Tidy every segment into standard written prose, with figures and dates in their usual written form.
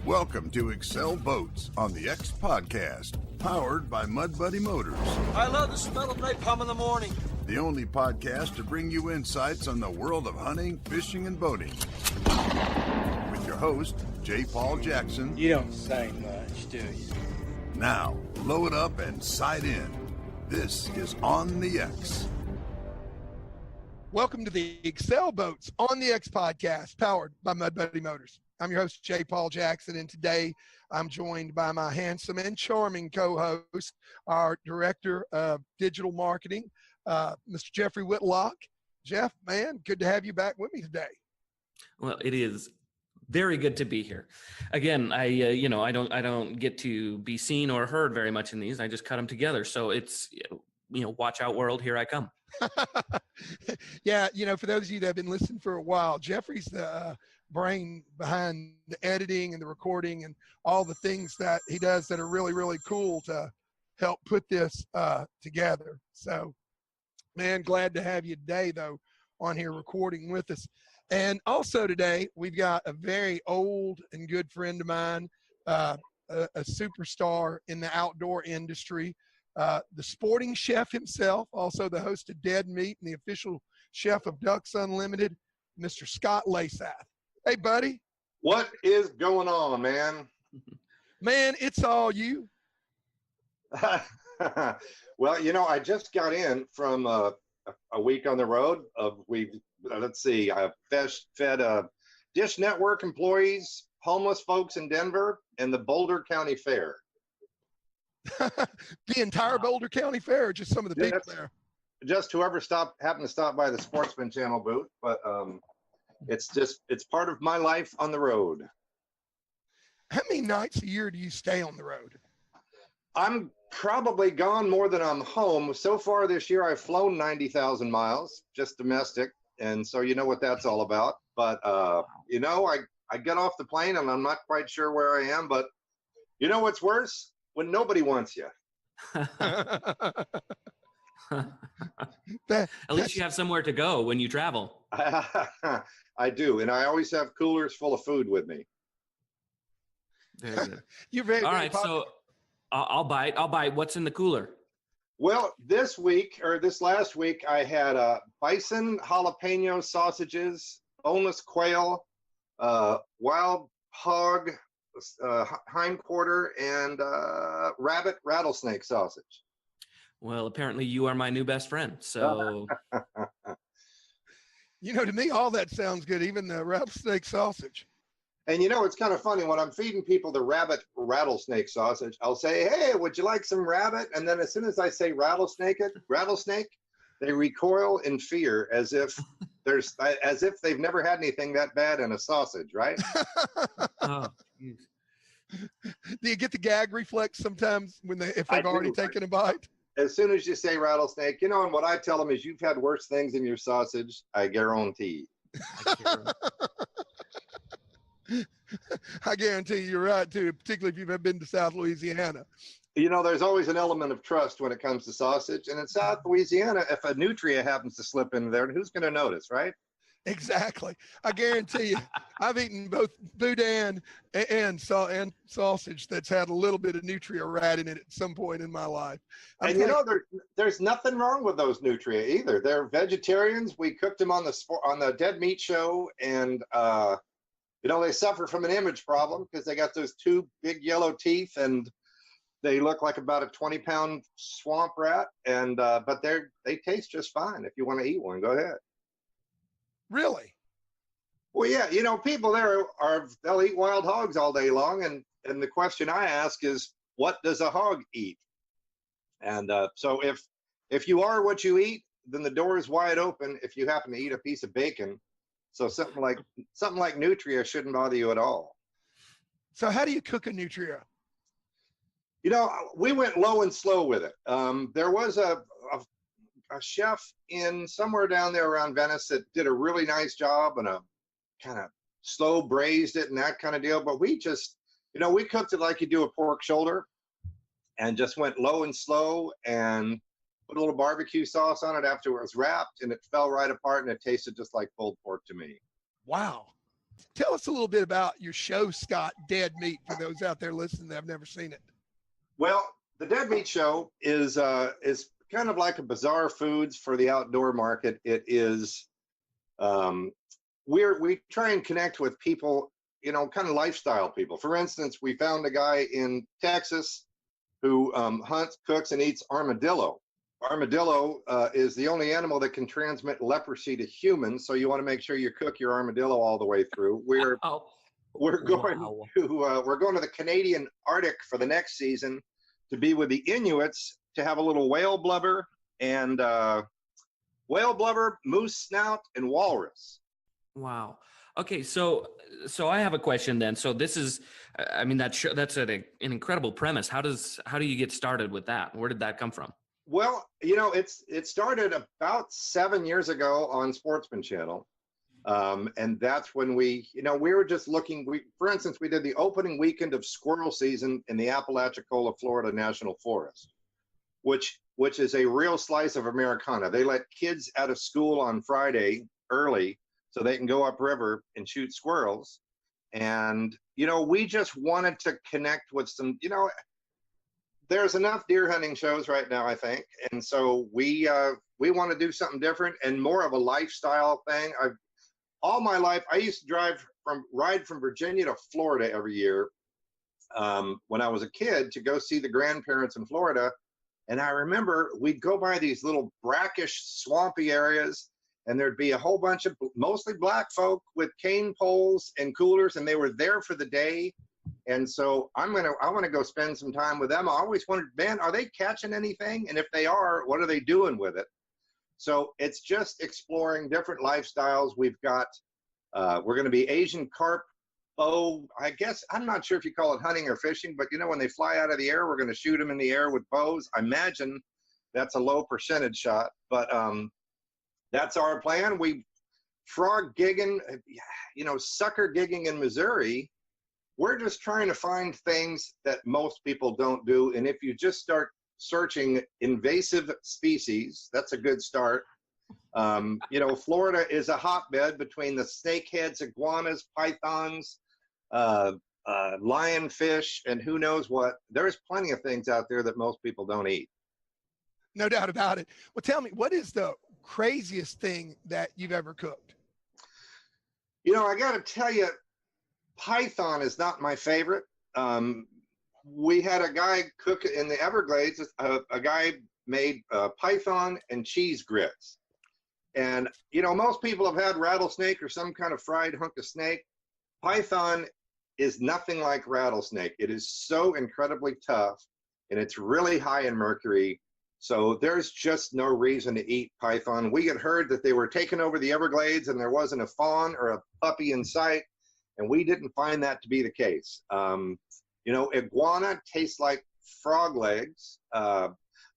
Welcome to Excel Boats on the X Podcast, powered by Mud Buddy Motors. I love the smell of napalm in the morning. The only podcast to bring you insights on the world of hunting, fishing, and boating. With your host, J. Paul Jackson. You don't say much, do you? Now, load up and sight in. This is On the X. Welcome to the Excel Boats on the X Podcast, powered by Mud Buddy Motors. I'm your host, J. Paul Jackson, and today I'm joined by my handsome and charming co-host, our Director of Digital Marketing, Mr. Jeffrey Whitlock. Jeff, man, good to have you back with me today. Well, it is very good to be here. Again, I don't get to be seen or heard very much in these. I just cut them together. So it's, watch out world, here I come. Yeah, for those of you that have been listening for a while, Jeffrey's the brain behind the editing and the recording and all the things that he does that are really, really cool to help put this together. So, man, glad to have you today, though, on here recording with us. And also today, we've got a very old and good friend of mine, a superstar in the outdoor industry, the sporting chef himself, also the host of Dead Meat and the official chef of Ducks Unlimited, Mr. Scott Leysath. Hey, buddy. What is going on, man? Man, it's all you. Well, I just got in from a week on the road. I've fed Dish Network employees, homeless folks in Denver, and the Boulder County Fair. The entire Boulder County Fair, or just some of the people there? Just whoever happened to stop by the Sportsman Channel booth, but it's part of my life on the road. How many nights a year do you stay on the road? I'm probably gone more than I'm home. So far this year, I've flown 90,000 miles, just domestic. And so you know what that's all about. But, I get off the plane and I'm not quite sure where I am. But you know what's worse? When nobody wants you. At least you have somewhere to go when you travel. I do. And I always have coolers full of food with me. Very good. You're very, all very right. popular. So I'll bite. What's in the cooler? Well, this last week, I had bison jalapeno sausages, boneless quail, wild hog hindquarter, and rabbit rattlesnake sausage. Well, apparently you are my new best friend. So, to me, all that sounds good, even the rattlesnake sausage. And it's kind of funny when I'm feeding people the rabbit rattlesnake sausage, I'll say, "Hey, would you like some rabbit?" And then as soon as I say rattlesnake, they recoil in fear as if they've never had anything that bad in a sausage, right? oh, geez. Do you get the gag reflex sometimes if they've already taken a bite? As soon as you say rattlesnake, and what I tell them is, you've had worse things in your sausage, I guarantee. I guarantee you're right, too, particularly if you've ever been to South Louisiana. There's always an element of trust when it comes to sausage. And in South Louisiana, if a nutria happens to slip in there, who's going to notice, right? Exactly. I guarantee you, I've eaten both boudin and sausage that's had a little bit of nutria rat in it at some point in my life. There's nothing wrong with those nutria either. They're vegetarians. We cooked them on the Dead Meat show, and they suffer from an image problem because they got those two big yellow teeth, and they look like about a 20-pound swamp rat. And but they taste just fine. If you want to eat one, go ahead. Really? Well, yeah, people there they'll eat wild hogs all day long, and the question I ask is, what does a hog eat? And so if you are what you eat, then the door is wide open if you happen to eat a piece of bacon. So something like nutria shouldn't bother you at all. So how do you cook a nutria? We went low and slow with it. There was a chef in somewhere down there around Venice that did a really nice job, and a kind of slow braised it and that kind of deal. But we just, we cooked it like you do a pork shoulder, and just went low and slow, and put a little barbecue sauce on it after it was wrapped, and it fell right apart, and it tasted just like pulled pork to me. Wow. Tell us a little bit about your show, Scott, Dead Meat, for those out there listening that have never seen it. Well, the Dead Meat Show is kind of like a Bizarre Foods for the outdoor market. It is, we try and connect with people, kind of lifestyle people. For instance, we found a guy in Texas who hunts, cooks, and eats armadillo. Armadillo is the only animal that can transmit leprosy to humans, so you want to make sure you cook your armadillo all the way through. We're going to the Canadian Arctic for the next season to be with the Inuits to have a little whale blubber, moose snout, and walrus. Wow. Okay, so I have a question then. So this is, I mean, that's an incredible premise. How do you get started with that? Where did that come from? Well, it started about 7 years ago on Sportsman Channel. And that's when we were just looking, for instance, we did the opening weekend of squirrel season in the Apalachicola, Florida National Forest, which is a real slice of Americana. They let kids out of school on Friday early so they can go upriver and shoot squirrels. And, we just wanted to connect with some, there's enough deer hunting shows right now, I think. And so we want to do something different and more of a lifestyle thing. All my life, I used to ride from Virginia to Florida every year when I was a kid to go see the grandparents in Florida. And I remember we'd go by these little brackish, swampy areas, and there'd be a whole bunch of mostly black folk with cane poles and coolers, and they were there for the day. And so I want to go spend some time with them. I always wondered, man, are they catching anything? And if they are, what are they doing with it? So it's just exploring different lifestyles. We've got, we're going to be Asian Carp bow. I guess, I'm not sure if you call it hunting or fishing, but when they fly out of the air, we're going to shoot them in the air with bows. I imagine that's a low percentage shot, but that's our plan. We frog gigging, sucker gigging in Missouri. We're just trying to find things that most people don't do. And if you just start searching invasive species, that's a good start. Florida is a hotbed between the snakeheads, iguanas, pythons, lionfish, and who knows what. There's plenty of things out there that most people don't eat. No doubt about it. Well, tell me, what is the craziest thing that you've ever cooked? I got to tell you, python is not my favorite. We had a guy cook in the Everglades. A guy made python and cheese grits. And, most people have had rattlesnake or some kind of fried hunk of snake. Python is nothing like rattlesnake. It is so incredibly tough, and it's really high in mercury. So there's just no reason to eat python. We had heard that they were taking over the Everglades and there wasn't a fawn or a puppy in sight, and we didn't find that to be the case. Iguana tastes like frog legs.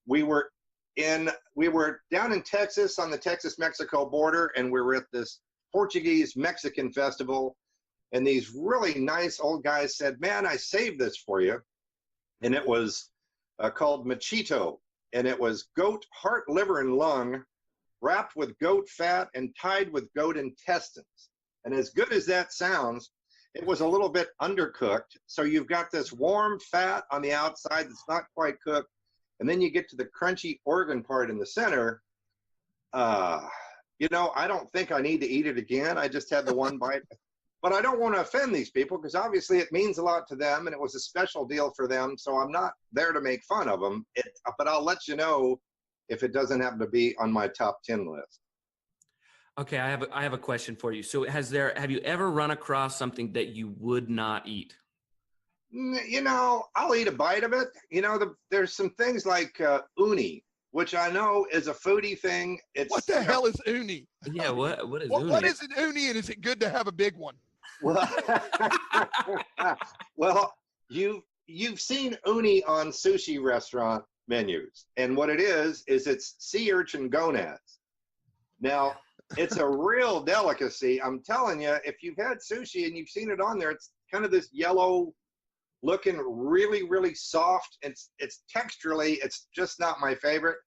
We were down in Texas on the Texas-Mexico border, and we were at this Portuguese-Mexican festival, and these really nice old guys said, man, I saved this for you. And it was called machito, and it was goat heart, liver, and lung wrapped with goat fat and tied with goat intestines. And as good as that sounds, it was a little bit undercooked. So you've got this warm fat on the outside that's not quite cooked, and then you get to the crunchy organ part in the center. I don't think I need to eat it again. I just had the one bite. But I don't want to offend these people because obviously it means a lot to them, and it was a special deal for them. So I'm not there to make fun of them. But I'll let you know if it doesn't happen to be on my top 10 list. Okay, I have a question for you. So have you ever run across something that you would not eat? I'll eat a bite of it. There's some things like uni, which I know is a foodie thing. What the hell is uni? Yeah, what is uni? What is an uni, and is it good to have a big one? Well, you've seen uni on sushi restaurant menus, and what it is it's sea urchin gonads. Now, it's a real delicacy. I'm telling you, if you've had sushi and you've seen it on there, it's kind of this yellow looking, really, really soft. It's texturally, it's just not my favorite,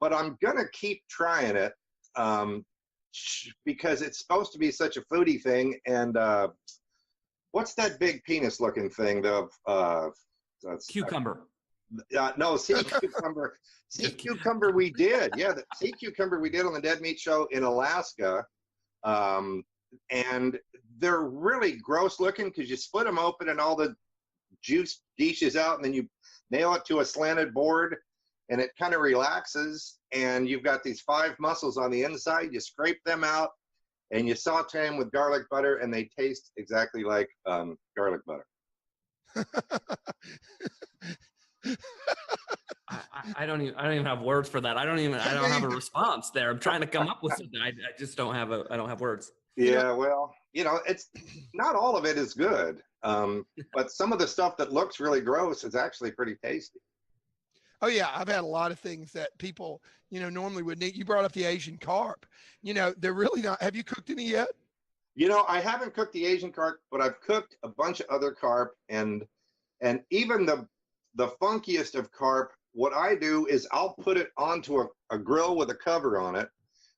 but I'm gonna keep trying it. because it's supposed to be such a foodie thing. And what's that big penis looking thing? Cucumber. No, sea cucumber. Sea cucumber we did. Yeah, the sea cucumber we did on the Dead Meat Show in Alaska. And they're really gross looking because you split them open and all the juice dishes out, and then you nail it to a slanted board, and it kind of relaxes. And you've got these 5 muscles on the inside. You scrape them out, and you saute them with garlic butter, and they taste exactly like garlic butter. I don't even have words for that. I don't have a response there. I'm trying to come up with something. I just don't have words. Yeah, well, it's not all of it is good. But some of the stuff that looks really gross is actually pretty tasty. Oh yeah, I've had a lot of things that people, normally would eat. You brought up the Asian carp. They're really not. Have you cooked any yet? I haven't cooked the Asian carp, but I've cooked a bunch of other carp, and even the funkiest of carp. What I do is I'll put it onto a grill with a cover on it,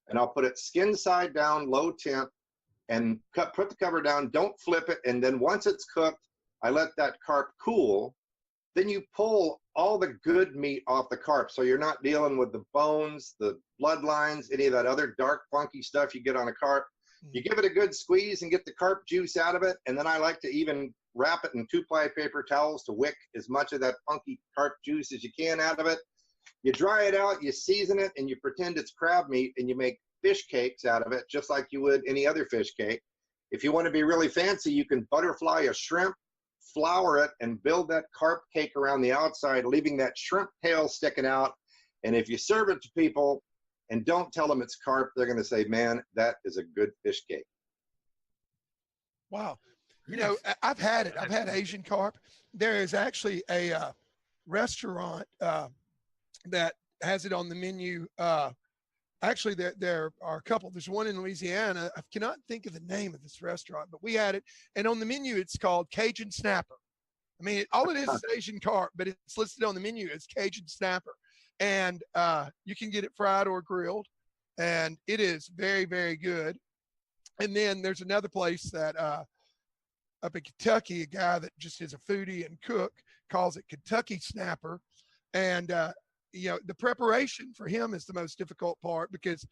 and I'll put it skin side down, low temp, and put the cover down. Don't flip it, and then once it's cooked, I let that carp cool. Then you pull all the good meat off the carp, so you're not dealing with the bones, the bloodlines, any of that other dark, funky stuff you get on a carp. You give it a good squeeze and get the carp juice out of it, and then I like to even wrap it in 2-ply paper towels to wick as much of that funky carp juice as you can out of it. You dry it out, you season it, and you pretend it's crab meat, and you make fish cakes out of it, just like you would any other fish cake. If you want to be really fancy, you can butterfly a shrimp, flour it, and build that carp cake around the outside, leaving that shrimp tail sticking out. And if you serve it to people and don't tell them it's carp, they're going to say, man, that is a good fish cake. Wow. I've had it. I've had Asian carp. There is actually a restaurant that has it on the menu. Actually, there are a couple. There's one in Louisiana. I cannot think of the name of this restaurant, but we had it. And on the menu, it's called Cajun Snapper. I mean, all it is Asian carp, but it's listed on the menu as Cajun Snapper. And you can get it fried or grilled. And it is very, very good. And then there's another place that up in Kentucky, a guy that just is a foodie and cook calls it Kentucky Snapper. And the preparation for him is the most difficult part because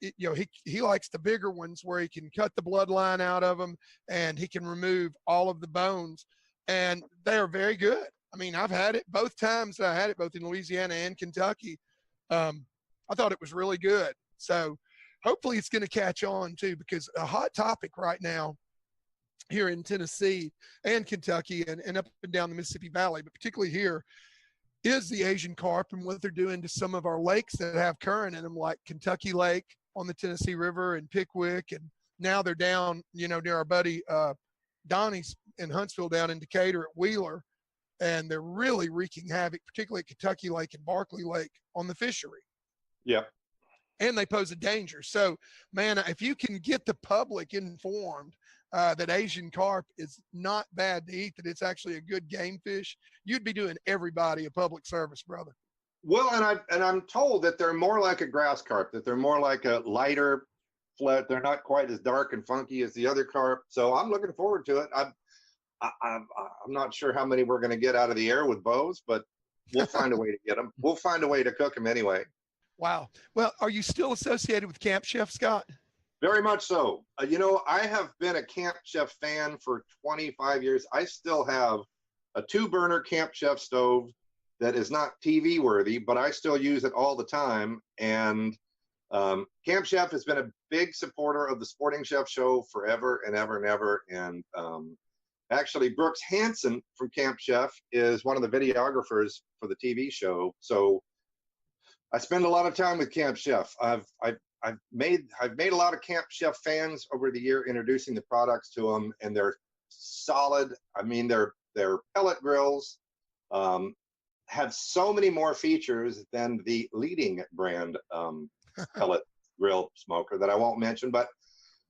he likes the bigger ones where he can cut the bloodline out of them and he can remove all of the bones, and they are very good. I mean, I've had it both times that I had it, both in Louisiana and Kentucky. I thought it was really good. So hopefully it's going to catch on too, because a hot topic right now here in Tennessee and Kentucky and up and down the Mississippi Valley, but particularly here, is the Asian carp and what they're doing to some of our lakes that have current in them, like Kentucky Lake on the Tennessee River and Pickwick. And now they're down, near our buddy Donnie's in Huntsville down in Decatur at Wheeler. And they're really wreaking havoc, particularly at Kentucky Lake and Barkley Lake on the fishery. Yep. And they pose a danger. So, man, if you can get the public informed that Asian carp is not bad to eat, that it's actually a good game fish, you'd be doing everybody a public service, brother. Well, and I'm told that they're more like a grass carp, that they're more like a lighter flat. They're not quite as dark and funky as the other carp. So I'm looking forward to it. I'm not sure how many we're going to get out of the air with bows, but we'll find a way to get them. We'll find a way to cook them anyway. Wow. Well, are you still associated with Camp Chef, Scott? Very much so. I have been a Camp Chef fan for 25 years. I still have a 2-burner Camp Chef stove that is not TV worthy, but I still use it all the time. And Camp Chef has been a big supporter of the Sporting Chef show forever and ever and ever. And actually, Brooks Hansen from Camp Chef is one of the videographers for the TV show. So I spend a lot of time with Camp Chef. I've made a lot of Camp Chef fans over the year, introducing the products to them, and they're solid. I mean, their pellet grills have so many more features than the leading brand pellet grill smoker that I won't mention, but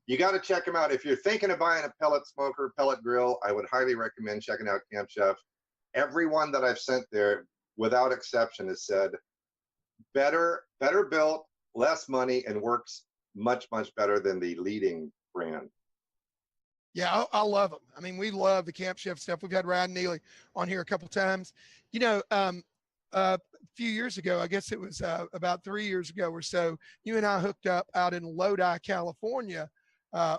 you got to check them out. If you're thinking of buying a pellet smoker, pellet grill, I would highly recommend checking out Camp Chef. Everyone that I've sent there, without exception, has said better built, less money, and works much, much better than the leading brand. Yeah, I love them. I mean, we love the Camp Chef stuff. We've had Ryan Neely on here a couple times. You know, a few years ago, I guess it was about 3 years ago or so, you and I hooked up out in Lodi, California.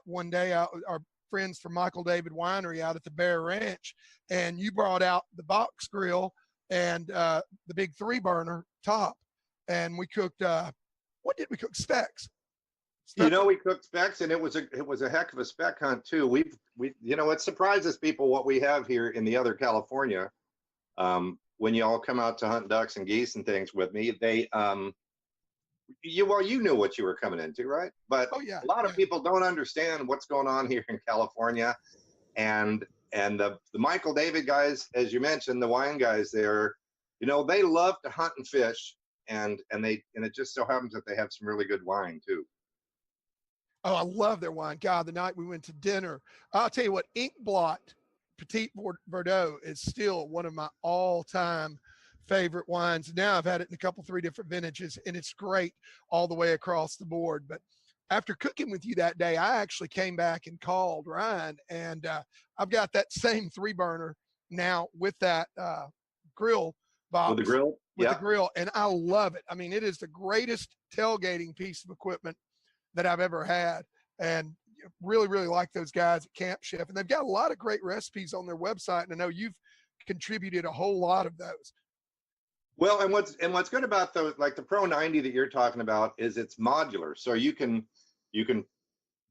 One day, our friends from Michael David Winery out at the Bear Ranch, and you brought out the box grill and the big 3-burner top, and we cooked. What did we cook? Specs. You know, we cooked specs, and it was a heck of a spec hunt too. We you know, it surprises people what we have here in the other California. When you all come out to hunt ducks and geese and things with me, they you knew what you were coming into, right? But Oh yeah, a lot of people don't understand what's going on here in California, and the Michael David guys, as you mentioned, the wine guys there, you know, they love to hunt and fish, and it just so happens that they have some really good wine too. Oh, I love their wine. God, the night we went to dinner, I'll tell you what, Ink Blot Petit Verdot is still one of my all-time favorite wines. Now I've had it in a couple, 3 different vintages, and it's great all the way across the board. But after cooking with you that day, I actually came back and called Ryan, and I've got that same 3-burner now with that grill box. With the grill? With the grill, and I love it. I mean, it is the greatest tailgating piece of equipment that I've ever had, and really, really like those guys at Camp Chef. And they've got a lot of great recipes on their website, and I know you've contributed a whole lot of those. Well, and what's good about those, like the Pro 90 that you're talking about, is it's modular. So you can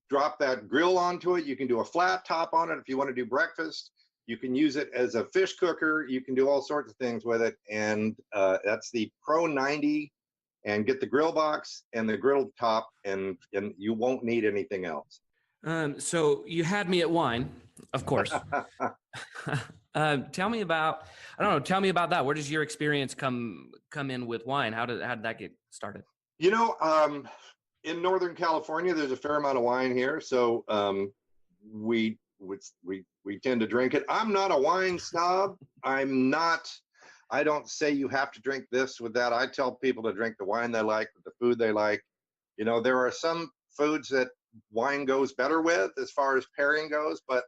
drop that grill onto it. You can do a flat top on it if you want to do breakfast. You can use it as a fish cooker. You can do all sorts of things with it. And that's the Pro 90. And get the grill box and the grill top, and you won't need anything else. So you had me at wine, of course. Tell me about that. Where does your experience come in with wine? How did that get started? You know, in Northern California, there's a fair amount of wine here, so we tend to drink it. I'm not a wine snob. I don't say you have to drink this with that. I tell people to drink the wine they like, with the food they like. You know, there are some foods that wine goes better with as far as pairing goes, but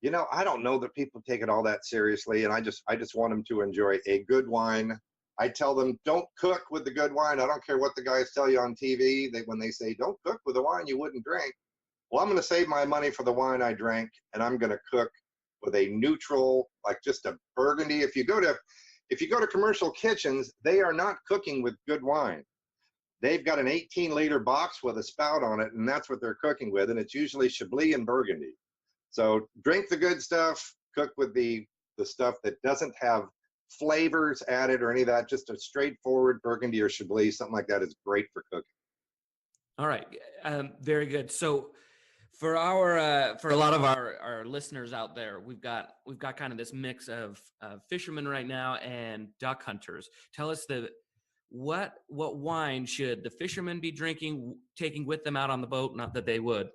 you know, I don't know that people take it all that seriously, and I just want them to enjoy a good wine. I tell them, don't cook with the good wine. I don't care what the guys tell you on TV. When they say don't cook with the wine you wouldn't drink. Well, I'm going to save my money for the wine I drank, and I'm going to cook with a neutral, like just a Burgundy. If you go to commercial kitchens, they are not cooking with good wine. They've got an 18-liter box with a spout on it, and that's what they're cooking with, and it's usually Chablis and Burgundy. So drink the good stuff, cook with the stuff that doesn't have flavors added or any of that. Just a straightforward Burgundy or Chablis, something like that is great for cooking. All right, very good. So for a lot of our listeners out there, we've got kind of this mix of fishermen right now and duck hunters. Tell us what wine should the fishermen be drinking, taking with them out on the boat? Not that they would.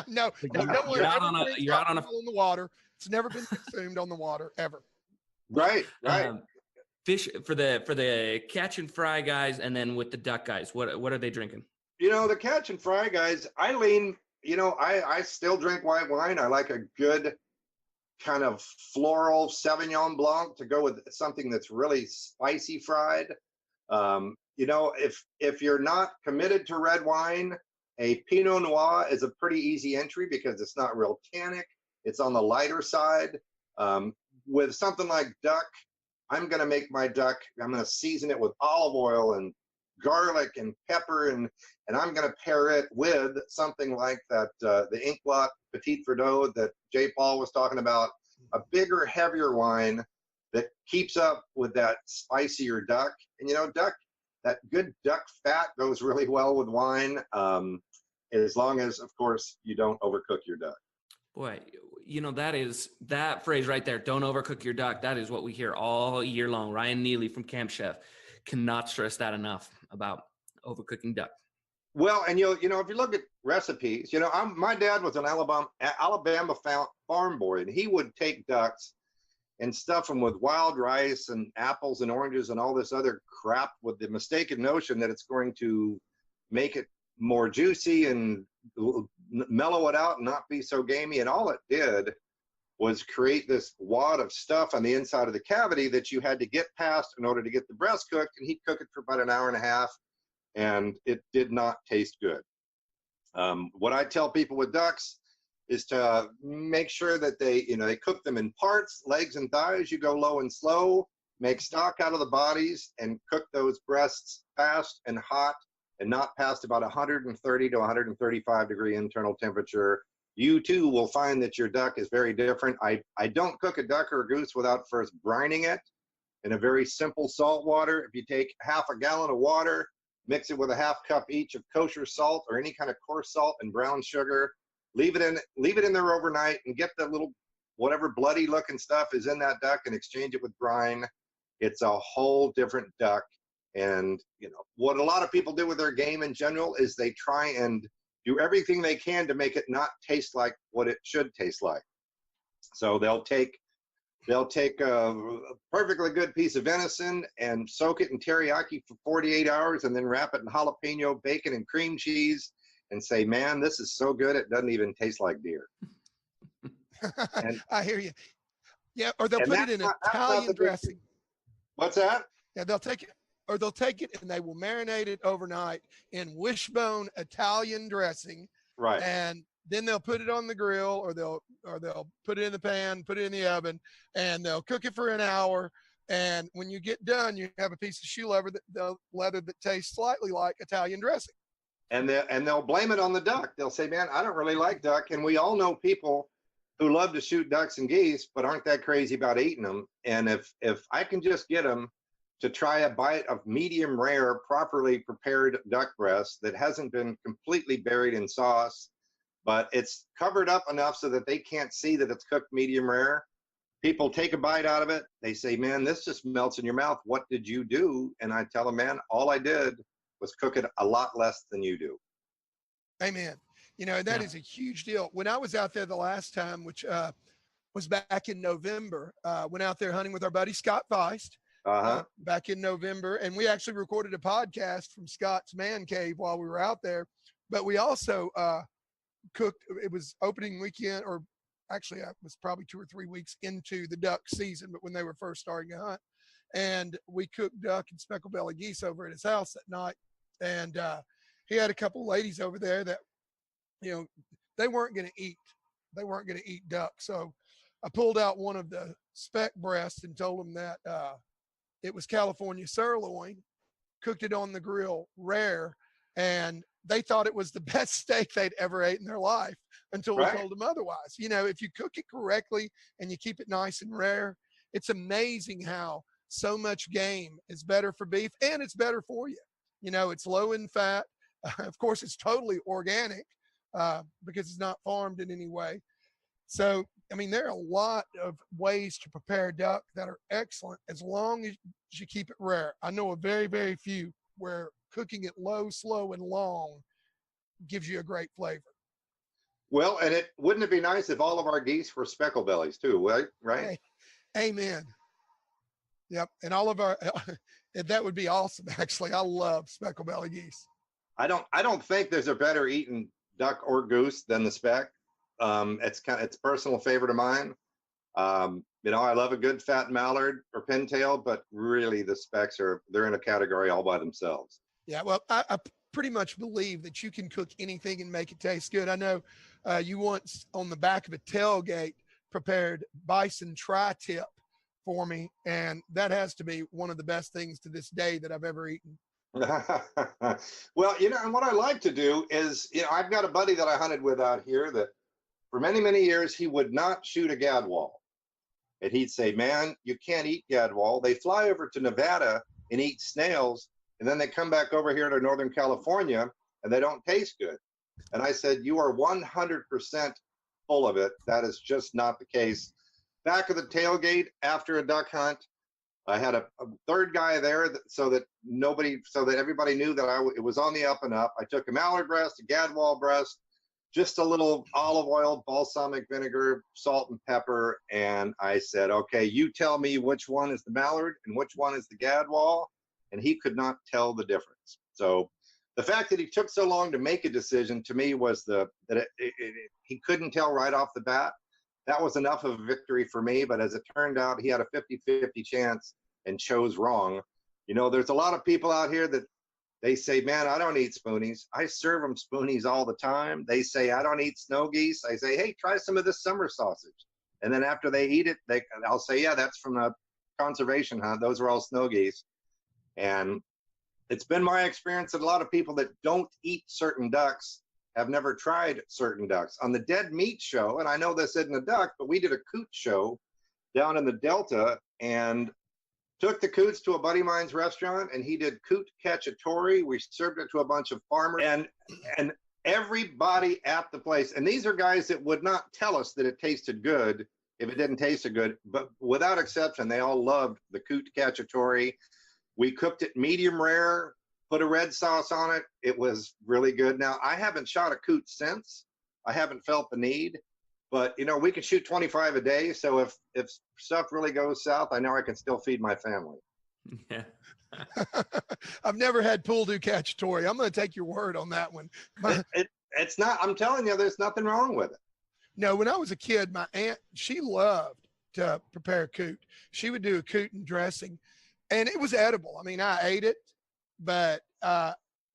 No, you're out on the water. It's never been consumed on the water ever. Right. Fish for the catch and fry guys, and then with the duck guys, what are they drinking? You know, the catch and fry guys, I still drink white wine. I like a good kind of floral Sauvignon Blanc to go with something that's really spicy fried. You know, if you're not committed to red wine, a Pinot Noir is a pretty easy entry because it's not real tannic. It's on the lighter side. With something like duck, I'm going to make my duck, I'm going to season it with olive oil and garlic and pepper, and I'm going to pair it with something like that, the Ink Blot Petit Verdot that J. Paul was talking about, a bigger, heavier wine that keeps up with that spicier duck. And you know, that good duck fat goes really well with wine, as long as, of course, you don't overcook your duck. Boy, you know, that phrase right there, don't overcook your duck. That is what we hear all year long. Ryan Neely from Camp Chef cannot stress that enough about overcooking duck. Well, and you know, if you look at recipes, you know, my dad was an Alabama farm boy, and he would take ducks and stuff them with wild rice and apples and oranges and all this other crap with the mistaken notion that it's going to make it more juicy and mellow it out and not be so gamey. And all it did was create this wad of stuff on the inside of the cavity that you had to get past in order to get the breast cooked. And he'd cook it for about an hour and a half, and it did not taste good. What I tell people with ducks is to make sure that they cook them in parts, legs and thighs. You go low and slow, make stock out of the bodies, and cook those breasts fast and hot, and not past about 130 to 135 degree internal temperature. You too will find that your duck is very different. I don't cook a duck or a goose without first brining it in a very simple salt water. If you take half a gallon of water, mix it with a half cup each of kosher salt or any kind of coarse salt and brown sugar, leave it in there overnight, and get the little whatever bloody looking stuff is in that duck and exchange it with brine. It's a whole different duck. And what a lot of people do with their game in general is they try and do everything they can to make it not taste like what it should taste like. So they'll take a perfectly good piece of venison and soak it in teriyaki for 48 hours and then wrap it in jalapeno bacon and cream cheese and say, man, this is so good it doesn't even taste like deer. I hear you. Yeah, or they'll put it in Italian dressing. What's that? Yeah, they'll take it and they will marinate it overnight in wishbone Italian dressing. Right. And then they'll put it on the grill, or they'll put it in the pan, put it in the oven, and they'll cook it for an hour. And when you get done, you have a piece of shoe leather that tastes slightly like Italian dressing. And they'll blame it on the duck. They'll say, man, I don't really like duck. And we all know people who love to shoot ducks and geese, but aren't that crazy about eating them. And if I can just get them to try a bite of medium rare, properly prepared duck breast that hasn't been completely buried in sauce, but it's covered up enough so that they can't see that it's cooked medium rare. People take a bite out of it. They say, man, this just melts in your mouth. What did you do? And I tell them, man, all I did was cook it a lot less than you do. Amen. That is a huge deal. When I was out there the last time, which was back in November, went out there hunting with our buddy Scott Feist. Back in November, and we actually recorded a podcast from Scott's man cave while we were out there. But we also cooked. It was opening weekend, or actually, it was probably 2 or 3 weeks into the duck season, but when they were first starting to hunt, and we cooked duck and speckled belly geese over at his house that night. And he had a couple ladies over there that, they weren't going to eat. They weren't going to eat duck. So I pulled out one of the speck breasts and told them that it was California sirloin, cooked it on the grill rare, and they thought it was the best steak they'd ever ate in their life until we told them otherwise. If you cook it correctly and you keep it nice and rare, it's amazing how so much game is better for beef, and it's better for you. It's low in fat. Of course, it's totally organic because it's not farmed in any way. So, there are a lot of ways to prepare duck that are excellent as long as you keep it rare. I know of very, very few where cooking it low, slow, and long gives you a great flavor. Well, and wouldn't it be nice if all of our geese were speckle bellies too, right? Hey, amen. Yep. And all of our, that would be awesome. Actually, I love speckle belly geese. I don't think there's a better eaten duck or goose than the speck. It's a personal favorite of mine. I love a good fat mallard or pintail, but really the specks they're in a category all by themselves. Yeah, well, I pretty much believe that you can cook anything and make it taste good. I know you once on the back of a tailgate prepared bison tri-tip for me, and that has to be one of the best things to this day that I've ever eaten. Well, and what I like to do is, I've got a buddy that I hunted with out here that for many, many years, he would not shoot a gadwall. And he'd say, man, you can't eat gadwall. They fly over to Nevada and eat snails, and then they come back over here to Northern California, and they don't taste good. And I said, you are 100% full of it. That is just not the case. Back of the tailgate after a duck hunt, I had a third guy there so that everybody knew that it was on the up and up. I took a mallard breast, a gadwall breast, just a little olive oil, balsamic vinegar, salt and pepper. And I said, okay, you tell me which one is the mallard and which one is the gadwall. And he could not tell the difference. So the fact that he took so long to make a decision to me was he couldn't tell right off the bat. That was enough of a victory for me. But as it turned out, he had a 50-50 chance and chose wrong. You know, there's a lot of people out here that they say, man, I don't eat spoonies. I serve them spoonies all the time. They say, I don't eat snow geese. I say, hey, try some of this summer sausage. And then after they eat it, I'll say, yeah, that's from a conservation hunt. Those are all snow geese. And it's been my experience that a lot of people that don't eat certain ducks have never tried certain ducks. On the Dead Meat Show, and I know this isn't a duck, but we did a coot show down in the Delta and took the coots to a buddy of mine's restaurant, and he did coot cacciatore. We served it to a bunch of farmers, and everybody at the place, and these are guys that would not tell us that it tasted good if it didn't taste so good, but without exception, they all loved the coot cacciatore. We cooked it medium rare, put a red sauce on it. It was really good. Now, I haven't shot a coot since. I haven't felt the need, but you know, we can shoot 25 a day. So if stuff really goes south, I know I can still feed my family. Yeah. I've never had pulled cacciatore. I'm going to take your word on that one. It's not, I'm telling you, there's nothing wrong with it. No, when I was a kid, my aunt, she loved to prepare coot. She would do a coot and dressing, and it was edible. I mean, I ate it, but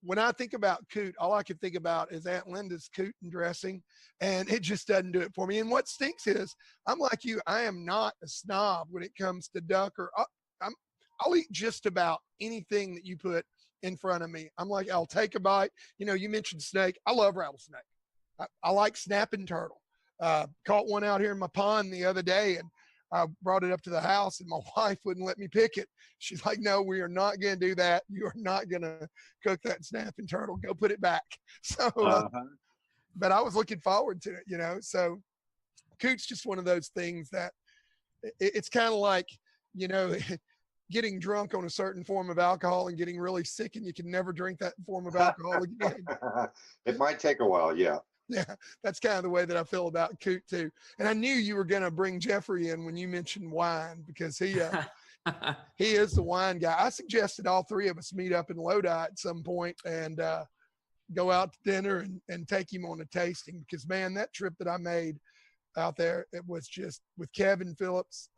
when I think about coot, all I can think about is Aunt Linda's coot and dressing, and it just doesn't do it for me. And what stinks is, I'm like you, I am not a snob when it comes to duck, or I'll eat just about anything that you put in front of me. I'm like, I'll take a bite. You know, you mentioned snake. I love rattlesnake. I like snapping turtle. Caught one out here in my pond the other day, and I brought it up to the house, and my wife wouldn't let me pick it. She's like, no, we are not going to do that. You are not going to cook that snapping turtle. Go put it back. So, but I was looking forward to it, you know. So coot's just one of those things that it's kind of like, you know, getting drunk on a certain form of alcohol and getting really sick, and you can never drink that form of alcohol again. It might take a while, yeah. Yeah, that's kind of the way that I feel about coot too. And I knew you were going to bring Jeffrey in when you mentioned wine, because he is the wine guy. I suggested all three of us meet up in Lodi at some point and go out to dinner and take him on a tasting, because man, that trip that I made out there, it was just with Kevin Phillips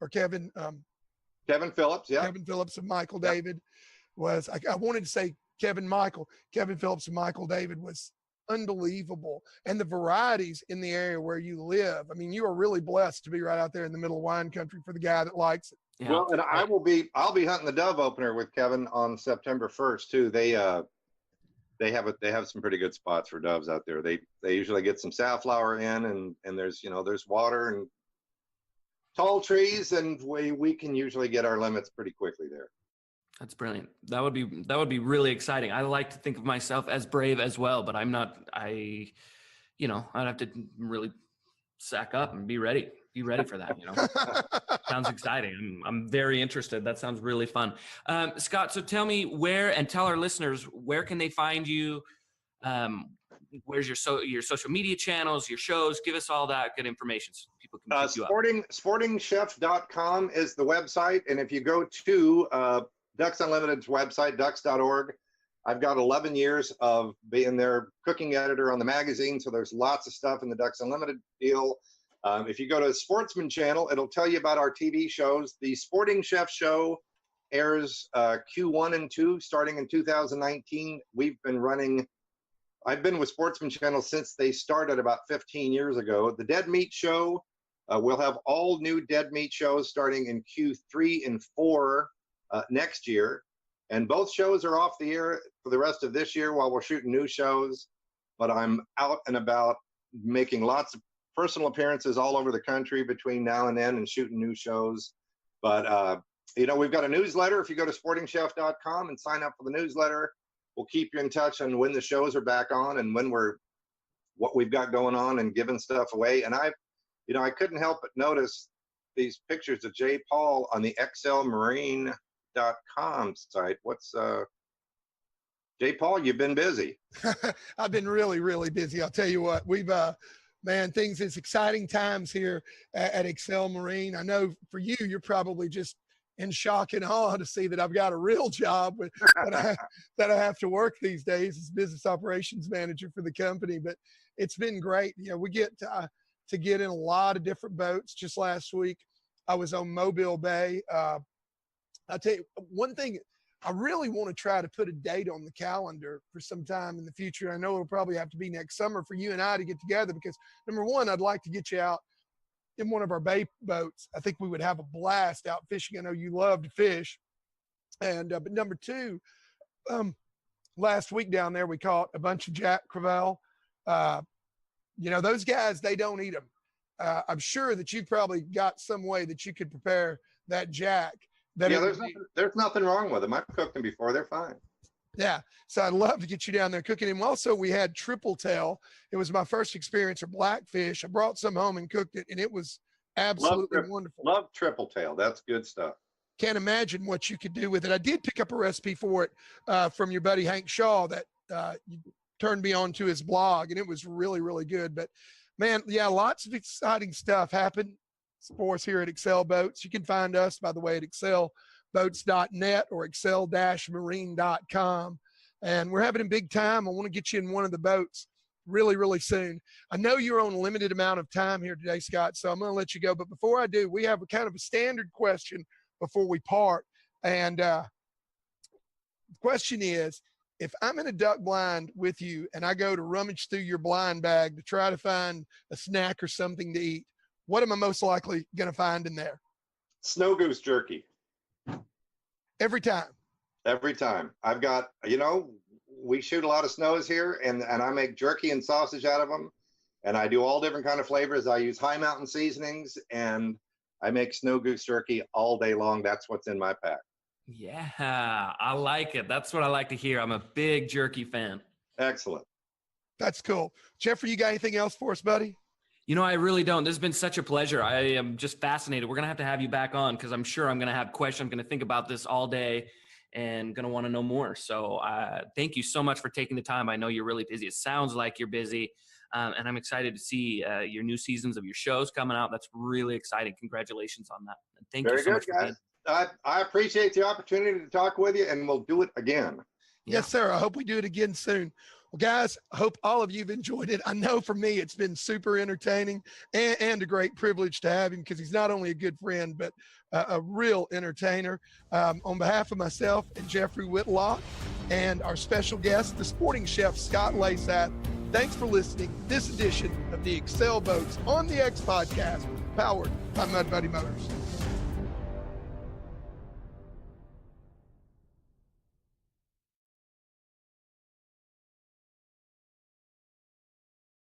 Kevin Phillips, yeah. Kevin Phillips and Michael David was, I wanted to say Kevin Phillips and Michael David was unbelievable. And the varieties in the area where you live, I mean, you are really blessed to be right out there in the middle of wine country for the guy that likes it. Yeah. Well, and I'll be hunting the dove opener with Kevin on September 1st too. They have some pretty good spots for doves out there. They usually get some safflower in, and there's water and tall trees, and we can usually get our limits pretty quickly there. That's brilliant. That would be really exciting. I like to think of myself as brave as well, but I'm not. I'd have to really sack up and be ready for that. You know, sounds exciting. I'm very interested. That sounds really fun. Scott, so tell me and tell our listeners, where can they find you? Where's your social media channels, your shows? Give us all that good information so people can pick you up. Sportingchef.com is the website, and if you go to Ducks Unlimited's website, ducks.org. I've got 11 years of being their cooking editor on the magazine, so there's lots of stuff in the Ducks Unlimited deal. If you go to the Sportsman channel, it'll tell you about our TV shows. The Sporting Chef show airs Q1 and 2 starting in 2019. I've been with Sportsman channel since they started about 15 years ago. The Dead Meat show, we'll have all new Dead Meat shows starting in Q3 and 4 next year, and both shows are off the air for the rest of this year while we're shooting new shows. But I'm out and about making lots of personal appearances all over the country between now and then and shooting new shows. But we've got a newsletter. If you go to sportingchef.com and sign up for the newsletter, we'll keep you in touch on when the shows are back on and what we've got going on and giving stuff away. And I couldn't help but notice these pictures of Jay Paul on the XLMarine.com site. What's Jay Paul, you've been busy. I've been really, really busy. I'll tell you what, we've it's exciting times here at Excel Marine. I know for you're probably just in shock and awe to see that I've got a real job that I have to work these days as business operations manager for the company. But it's been great. We get to get in a lot of different boats. Just last week, I was on Mobile Bay. I'll tell you one thing. I really want to try to put a date on the calendar for some time in the future. I know it'll probably have to be next summer for you and I to get together because, number one, I'd like to get you out in one of our bay boats. I think we would have a blast out fishing. I know you love to fish. And but number two, last week down there, we caught a bunch of jack crevalle. Those guys, they don't eat them. I'm sure that you've probably got some way that you could prepare that jack. There's nothing wrong with them. I've cooked them before. They're fine. Yeah. So I'd love to get you down there cooking them. Also, we had triple tail. It was my first experience of blackfish. I brought some home and cooked it, and it was absolutely wonderful. Love triple tail. That's good stuff. Can't imagine what you could do with it. I did pick up a recipe for it from your buddy Hank Shaw that you turned me on to his blog, and it was really, really good. But, man, yeah, lots of exciting stuff happened for us here at Excel Boats. You can find us, by the way, at excelboats.net or excel-marine.com. And we're having a big time. I want to get you in one of the boats really, really soon. I know you're on a limited amount of time here today, Scott, so I'm going to let you go. But before I do, we have a kind of a standard question before we part. And the question is, if I'm in a duck blind with you and I go to rummage through your blind bag to try to find a snack or something to eat, what am I most likely going to find in there? Snow goose jerky. Every time. Every time. I've got, we shoot a lot of snows here, and I make jerky and sausage out of them. And I do all different kind of flavors. I use high mountain seasonings, and I make snow goose jerky all day long. That's what's in my pack. Yeah, I like it. That's what I like to hear. I'm a big jerky fan. Excellent. That's cool. Jeffrey, you got anything else for us, buddy? I really don't. This has been such a pleasure. I am just fascinated. We're going to have you back on because I'm sure I'm going to have questions. I'm going to think about this all day and going to want to know more. So thank you so much for taking the time. I know you're really busy. It sounds like you're busy. And I'm excited to see your new seasons of your shows coming out. That's really exciting. Congratulations on that. And thank you so much, guys. I appreciate the opportunity to talk with you, and we'll do it again. Yeah. Yes, sir. I hope we do it again soon. Well, guys, I hope all of you have enjoyed it. I know for me, it's been super entertaining and a great privilege to have him because he's not only a good friend, but a real entertainer. On behalf of myself and Jeffrey Whitlock and our special guest, the sporting chef, Scott Leysath, thanks for listening to this edition of the Excel Boats on the X podcast, powered by Mud Buddy Motors.